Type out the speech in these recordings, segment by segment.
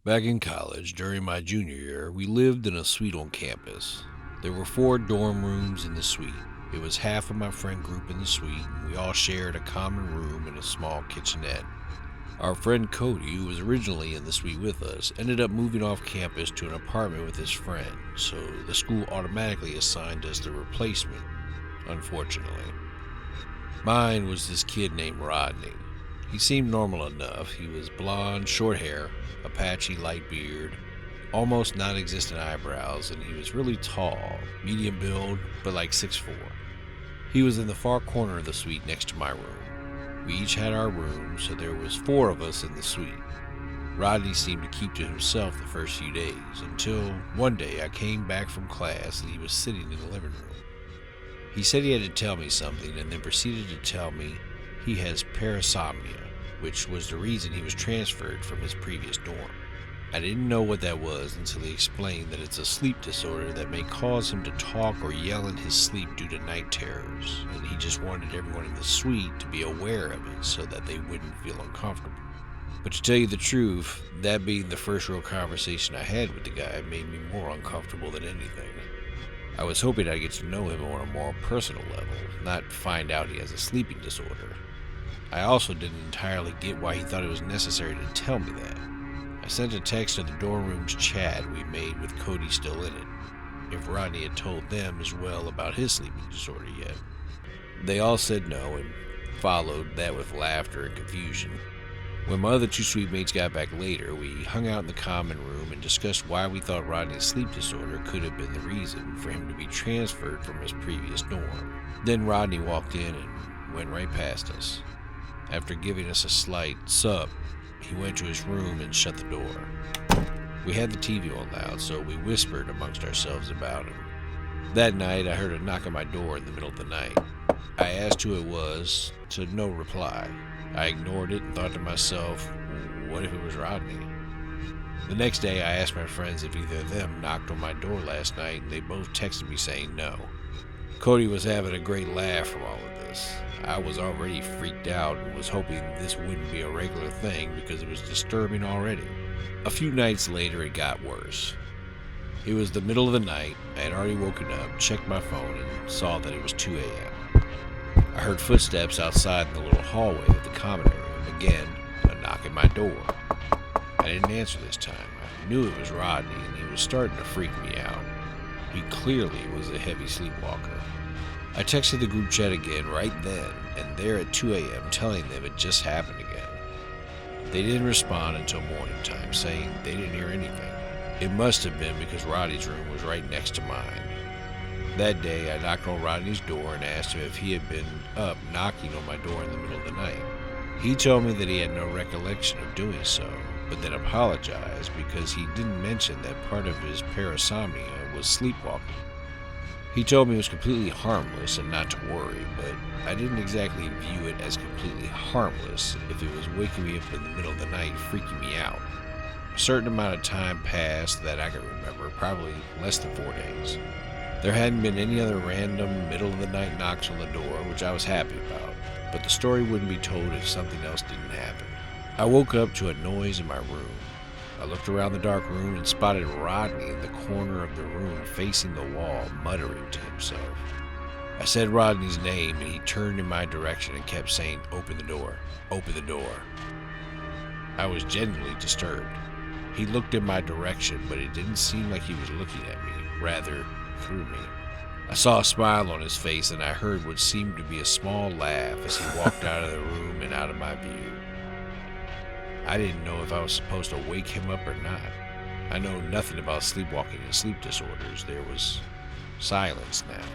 Back in college, during my junior year, we lived in a suite on campus. There were 4 dorm rooms in the suite. It was half of my friend group in the suite, and we all shared a common room and a small kitchenette. Our friend Cody, who was originally in the suite with us, ended up moving off campus to an apartment with his friend, so the school automatically assigned us the replacement, unfortunately. Mine was this kid named Rodney. He seemed normal enough. He was blonde, short hair, a patchy light beard, almost non-existent eyebrows, and he was really tall, medium build, but like 6'4". He was in the far corner of the suite next to my room. We each had our room, so there was 4 of us in the suite. Rodney seemed to keep to himself the first few days, until one day I came back from class and he was sitting in the living room. He said he had to tell me something and then proceeded to tell me he has parasomnia, which was the reason he was transferred from his previous dorm. I didn't know what that was until he explained that it's a sleep disorder that may cause him to talk or yell in his sleep due to night terrors, and he just wanted everyone in the suite to be aware of it so that they wouldn't feel uncomfortable. But to tell you the truth, that being the first real conversation I had with the guy made me more uncomfortable than anything. I was hoping I'd get to know him on a more personal level, not find out he has a sleeping disorder. I also didn't entirely get why he thought it was necessary to tell me that. I sent a text to the dorm room's chat we made with Cody still in it, if Rodney had told them as well about his sleeping disorder yet. They all said no and followed that with laughter and confusion. When my other 2 suite mates got back later, we hung out in the common room and discussed why we thought Rodney's sleep disorder could have been the reason for him to be transferred from his previous dorm. Then Rodney walked in and went right past us. After giving us a slight sup, he went to his room and shut the door. We had the TV on loud, so we whispered amongst ourselves about him. That night, I heard a knock on my door in the middle of the night. I asked who it was, to no reply. I ignored it and thought to myself, what if it was Rodney? The next day, I asked my friends if either of them knocked on my door last night, and they both texted me saying no. Cody was having a great laugh from all of this. I was already freaked out and was hoping this wouldn't be a regular thing because it was disturbing already. A few nights later, it got worse. It was the middle of the night. I had already woken up, checked my phone, and saw that it was 2 a.m. I heard footsteps outside in the little hallway of the common room. Again, a knock at my door. I didn't answer this time. I knew it was Rodney, and he was starting to freak me out. He clearly was a heavy sleepwalker. I texted the group chat again right then and there at 2 a.m. telling them it just happened again. They didn't respond until morning time, saying they didn't hear anything. It must have been because Rodney's room was right next to mine. That day, I knocked on Rodney's door and asked him if he had been up knocking on my door in the middle of the night. He told me that he had no recollection of doing so, but then apologized because he didn't mention that part of his parasomnia was sleepwalking. He told me it was completely harmless and not to worry, but I didn't exactly view it as completely harmless if it was waking me up in the middle of the night, freaking me out. A certain amount of time passed that I can remember, probably less than 4 days. There hadn't been any other random middle-of-the-night knocks on the door, which I was happy about, but the story wouldn't be told if something else didn't happen. I woke up to a noise in my room. I looked around the dark room and spotted Rodney in the corner of the room facing the wall, muttering to himself. I said Rodney's name and he turned in my direction and kept saying, "Open the door, open the door." I was genuinely disturbed. He looked in my direction, but it didn't seem like he was looking at me, rather through me. I saw a smile on his face and I heard what seemed to be a small laugh as he walked out of the room and out of my view. I didn't know if I was supposed to wake him up or not. I know nothing about sleepwalking and sleep disorders. There was silence now.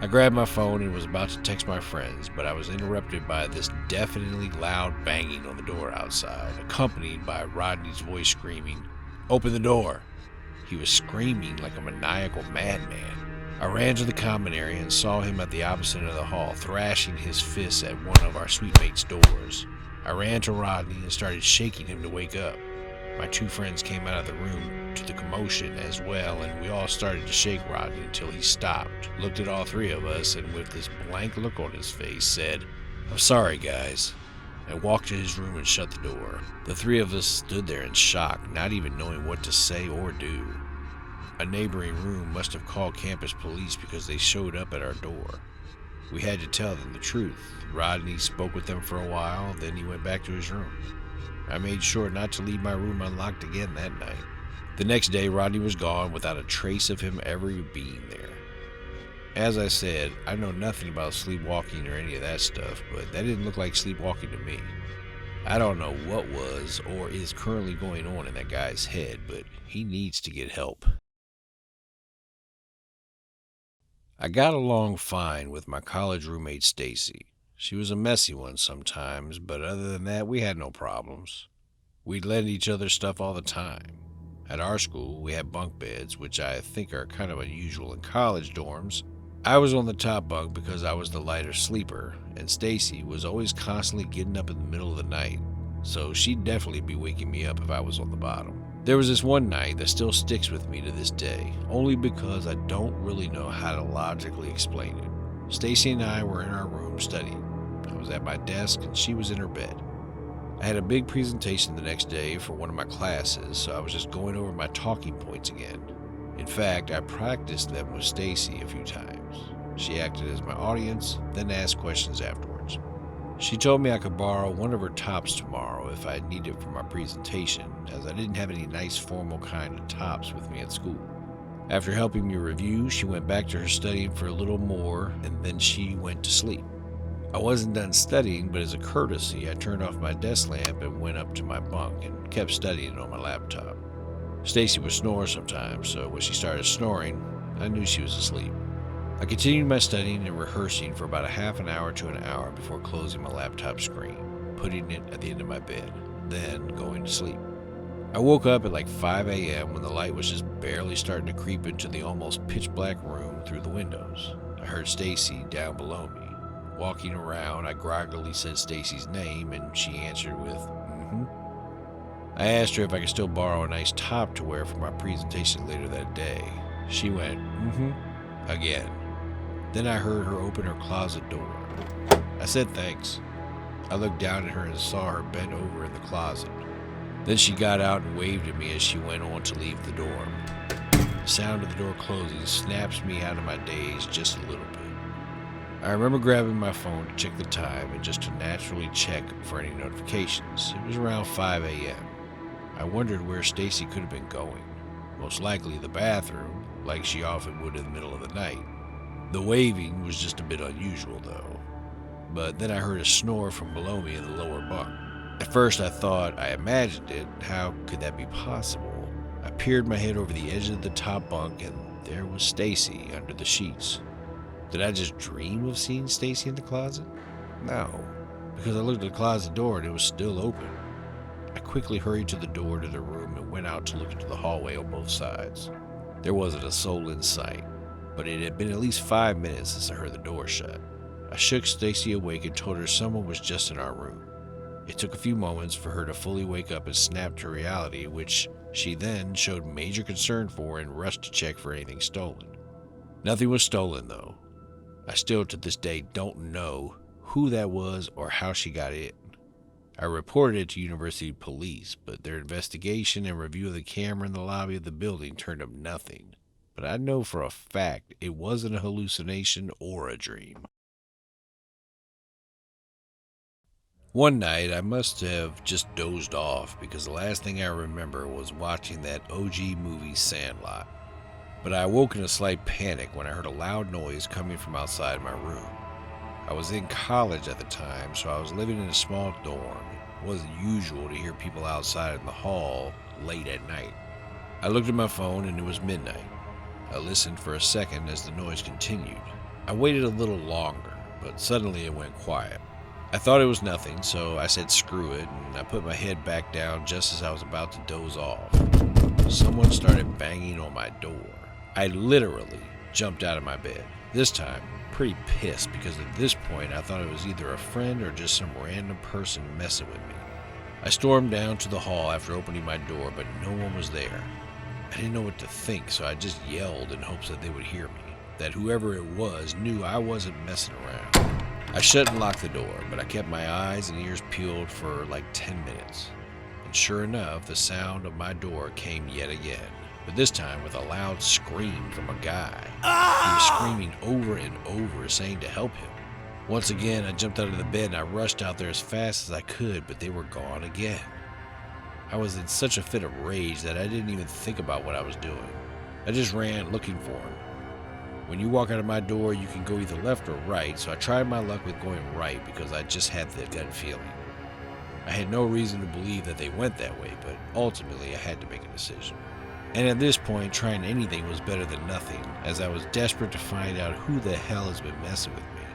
I grabbed my phone and was about to text my friends, but I was interrupted by this deafeningly loud banging on the door outside, accompanied by Rodney's voice screaming, "Open the door!" He was screaming like a maniacal madman. I ran to the common area and saw him at the opposite end of the hall, thrashing his fists at one of our suite mates' doors. I ran to Rodney and started shaking him to wake up. My 2 friends came out of the room to the commotion as well, and we all started to shake Rodney until he stopped, looked at all 3 of us, and with this blank look on his face said, "I'm sorry, guys." and walked to his room and shut the door. The three of us stood there in shock, not even knowing what to say or do. A neighboring room must have called campus police because they showed up at our door. We had to tell them the truth. Rodney spoke with them for a while, then he went back to his room. I made sure not to leave my room unlocked again that night. The next day, Rodney was gone without a trace of him ever being there. As I said, I know nothing about sleepwalking or any of that stuff, but that didn't look like sleepwalking to me. I don't know what was or is currently going on in that guy's head, but he needs to get help. I got along fine with my college roommate Stacy. She was a messy one sometimes, but other than that, we had no problems. We'd lend each other stuff all the time. At our school, we had bunk beds, which I think are kind of unusual in college dorms. I was on the top bunk because I was the lighter sleeper, and Stacy was always constantly getting up in the middle of the night, so she'd definitely be waking me up if I was on the bottom. There was this one night that still sticks with me to this day, only because I don't really know how to logically explain it. Stacy and I were in our room studying. I was at my desk and she was in her bed. I had a big presentation the next day for one of my classes, so I was just going over my talking points again. In fact, I practiced them with Stacy a few times. She acted as my audience, then asked questions afterwards. She told me I could borrow one of her tops tomorrow if I needed it for my presentation, as I didn't have any nice formal kind of tops with me at school. After helping me review, she went back to her studying for a little more, and then she went to sleep. I wasn't done studying, but as a courtesy, I turned off my desk lamp and went up to my bunk and kept studying on my laptop. Stacy would snore sometimes, so when she started snoring, I knew she was asleep. I continued my studying and rehearsing for about a half an hour to an hour before closing my laptop screen, putting it at the end of my bed, then going to sleep. I woke up at like 5 a.m. when the light was just barely starting to creep into the almost pitch black room through the windows. I heard Stacy down below me. Walking around, I groggily said Stacy's name, and she answered with, "Mm-hmm." I asked her if I could still borrow a nice top to wear for my presentation later that day. She went, "Mm-hmm," again. Then I heard her open her closet door. I said thanks. I looked down at her and saw her bent over in the closet. Then she got out and waved at me as she went on to leave the dorm. The sound of the door closing snaps me out of my daze just a little bit. I remember grabbing my phone to check the time and just to naturally check for any notifications. It was around 5 a.m. I wondered where Stacy could have been going. Most likely the bathroom, like she often would in the middle of the night. The waving was just a bit unusual, though. But then I heard a snore from below me in the lower bunk. At first I thought I imagined it. How could that be possible? I peered my head over the edge of the top bunk, and there was Stacy under the sheets. Did I just dream of seeing Stacy in the closet? No, because I looked at the closet door and it was still open. I quickly hurried to the door to the room and went out to look into the hallway on both sides. There wasn't a soul in sight, but it had been at least 5 minutes since I heard the door shut. I shook Stacy awake and told her someone was just in our room. It took a few moments for her to fully wake up and snap to reality, which she then showed major concern for and rushed to check for anything stolen. Nothing was stolen, though. I still to this day don't know who that was or how she got in. I reported it to University Police, but their investigation and review of the camera in the lobby of the building turned up nothing. But I know for a fact it wasn't a hallucination or a dream. One night, I must have just dozed off because the last thing I remember was watching that OG movie Sandlot. But I awoke in a slight panic when I heard a loud noise coming from outside my room. I was in college at the time, so I was living in a small dorm. It wasn't usual to hear people outside in the hall late at night. I looked at my phone and it was midnight. I listened for a second as the noise continued. I waited a little longer, but suddenly it went quiet. I thought it was nothing, so I said screw it, and I put my head back down just as I was about to doze off. Someone started banging on my door. I literally jumped out of my bed, this time pretty pissed because at this point I thought it was either a friend or just some random person messing with me. I stormed down to the hall after opening my door, but no one was there. I didn't know what to think, so I just yelled in hopes that they would hear me, that whoever it was knew I wasn't messing around. I shut and locked the door, but I kept my eyes and ears peeled for like 10 minutes. And sure enough, the sound of my door came yet again, but this time with a loud scream from a guy. He was screaming over and over, saying to help him. Once again, I jumped out of the bed and I rushed out there as fast as I could, but they were gone again. I was in such a fit of rage that I didn't even think about what I was doing. I just ran looking for him. When you walk out of my door, you can go either left or right, so I tried my luck with going right because I just had the gut feeling. I had no reason to believe that they went that way, but ultimately I had to make a decision. And at this point, trying anything was better than nothing, as I was desperate to find out who the hell has been messing with me.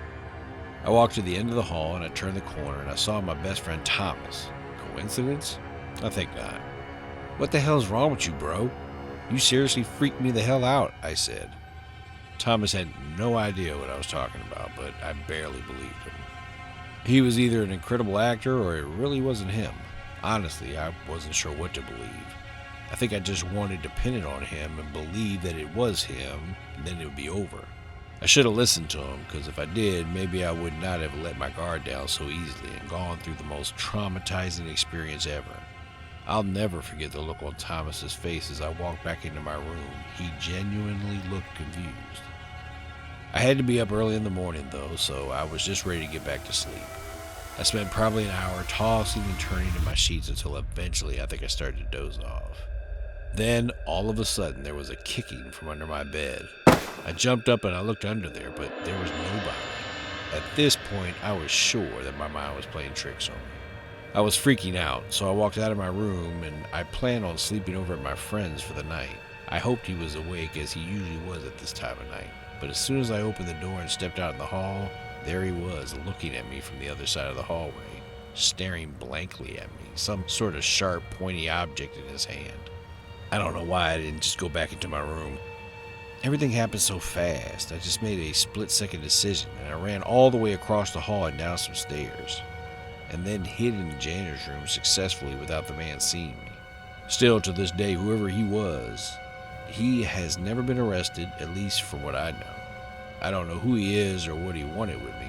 I walked to the end of the hall and I turned the corner and I saw my best friend Thomas. Coincidence? I think not. "What the hell's wrong with you, bro? You seriously freaked me the hell out," I said. Thomas had no idea what I was talking about, but I barely believed him. He was either an incredible actor or it really wasn't him. Honestly, I wasn't sure what to believe. I think I just wanted to pin it on him and believe that it was him, and then it would be over. I should have listened to him, because if I did, maybe I would not have let my guard down so easily and gone through the most traumatizing experience ever. I'll never forget the look on Thomas's face as I walked back into my room. He genuinely looked confused. I had to be up early in the morning though, so I was just ready to get back to sleep. I spent probably an hour tossing and turning in my sheets until eventually I think I started to doze off. Then, all of a sudden, there was a kicking from under my bed. I jumped up and I looked under there, but there was nobody. At this point, I was sure that my mind was playing tricks on me. I was freaking out, so I walked out of my room and I planned on sleeping over at my friend's for the night. I hoped he was awake, as he usually was at this time of night. But as soon as I opened the door and stepped out in the hall, there he was, looking at me from the other side of the hallway, staring blankly at me, some sort of sharp, pointy object in his hand. I don't know why I didn't just go back into my room. Everything happened so fast. I just made a split-second decision, and I ran all the way across the hall and down some stairs, and then hid in the janitor's room successfully without the man seeing me. Still, to this day, whoever he was, he has never been arrested, at least from what I know. I don't know who he is or what he wanted with me,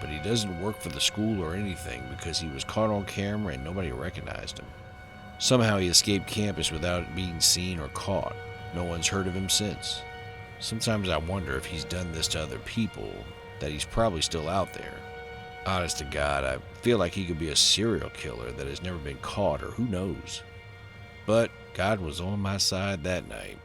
but he doesn't work for the school or anything because he was caught on camera and nobody recognized him. Somehow he escaped campus without being seen or caught. No one's heard of him since. Sometimes I wonder if he's done this to other people, that he's probably still out there. Honest to God, I feel like he could be a serial killer that has never been caught, or who knows. But God was on my side that night.